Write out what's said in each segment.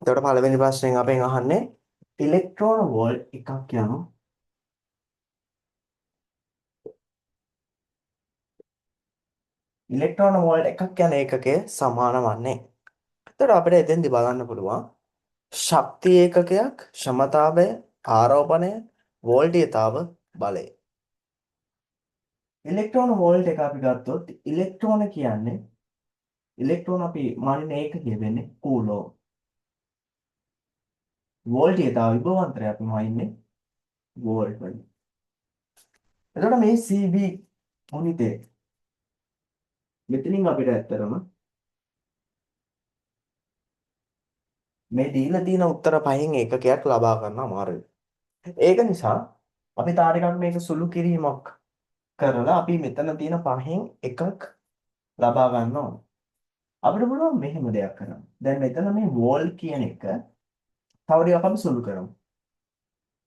එතකොට පළවෙනි ප්‍රශ්නයෙන් අපෙන් අහන්නේ ඉලෙක්ට්‍රෝන වෝල්ට් එකක් යනු ඉලෙක්ට්‍රෝන වෝල්ට් එකක් යන ඒකකයේ සමාන වන්නේ. එතකොට අපිට එතෙන්දි බලන්න පුළුවන් ශක්ති ඒකකයක්, ක්ෂමතාවය, ආරෝපණය, වෝල්ටීයතාව, බලය. ඉලෙක්ට්‍රෝන වෝල්ට් එක අපි ගත්තොත් ඉලෙක්ට්‍රෝන කියන්නේ ඉලෙක්ට්‍රෝන අපි මානින ඒකකය වෙන්නේ කූලෝම්. වෝල්ටීයතාව විභවාන්තරය අපි මානින්නේ වෝල්ට් වලින්. එතකොට මේ CB මොනිටේ මෙතනින් අපිට ඇත්තරම මේ දීලා තියෙන උත්තර පහෙන් ඒකකයක් ලබා ගන්න අමාරුයි. ඒක නිසා අපි තා ටිකක් මේක සුළු කිරීමක් කරලා අපි මෙතන තියෙන පහෙන් එකක් ලබා ගන්න ඕන. අපිට පුළුවන් මෙහෙම දෙයක් කරන්න. දැන් මෙතන මේ වෝල් කියන එක තව ටිකක් අපි සුළු කරමු.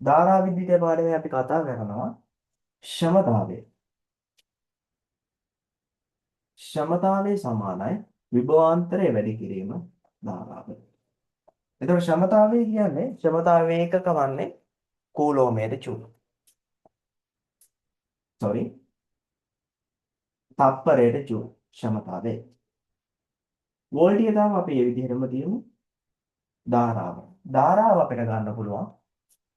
ධාරා විද්‍යුතය පාඩමේ අපි කතා කරනවා ක්ෂමතාවය. ක්ෂමතාවය සමානයි විභවාන්තරය වැඩි කිරීම ධාරාව. එතකොට ක්ෂමතාවය කියන්නේ ක්ෂමතාවය ඒකක වන්නේ කූලෝමයට ජූල්. sorry තප්පරයට ජූල් ක්ෂමතාවය. වෝල්ටීයතාව අපි මේ විදිහටම තියමු. ධාරාව. ධාරාව අපිට ගන්න පුළුවන්.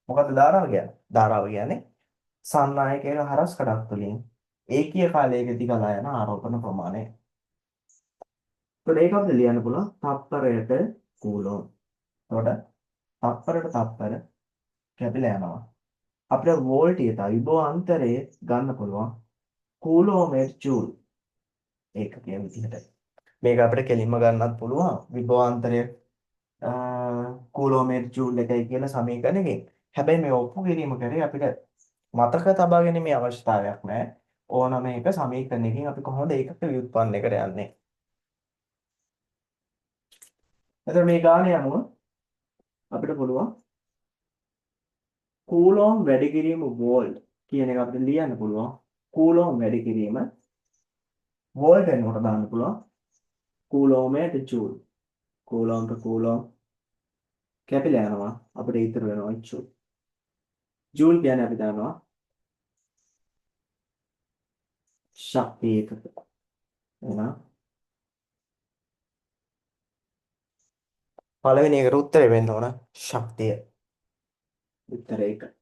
මොකද්ද ධාරාව කියන්නේ? ධාරාව කියන්නේ සන්නායකයක හරස් කඩක් තුළින් ඒකීය කාලයකදී ගලා යන ආරෝපණ ප්‍රමාණය. ඒකට ඒක අපිට ලියන්න පුළුවන් තප්පරයට කූලෝම්. එතකොට තප්පරයට තප්පර කැපිලා යනවා. අපිට වෝල්ටීයතාව විභවාන්තරය ගන්න පුළුවන් කූලෝමයට ජූල් ඒකකයේ විදිහට. මේක අපිට කෙලින්ම ගන්නත් පුළුවන් විභවාන්තරය කූලෝමීටර් ජූල් එකයි කියන සමීකරණයකින්. හැබැයි මේ ඔප්පු කිරීම කරේ අපිට මතක තබා ගැනීමේ අවශ්‍යතාවයක් නැහැ. ඕනම එක සමීකරණයකින් අපි කොහොමද ඒකට ව්‍යුත්පන්නයකට යන්නේ. එතකොට මේ ගානේ අනුව අපිට පුළුවන් කූලෝම් වැඩි කිරීම වෝල්ට් කියන එක අපිට ලියන්න පුළුවන්. කූලෝම් වැඩි කිරීම වෝල්ට් වෙනකොට දාන්න පුළුවන් කූලෝමයට ජූල්. කූලෝම්ට කූලෝම් කැපිලා යනවා අපිට ඉතුරු වෙනවා ජූල්. ජූල් කියන්නේ අපි දන්නවා ශක්තිය එකක. එහෙනම් පළවෙනි එකට උත්තරේ වෙන්න ඕන ශක්තිය. උත්තරේ 1.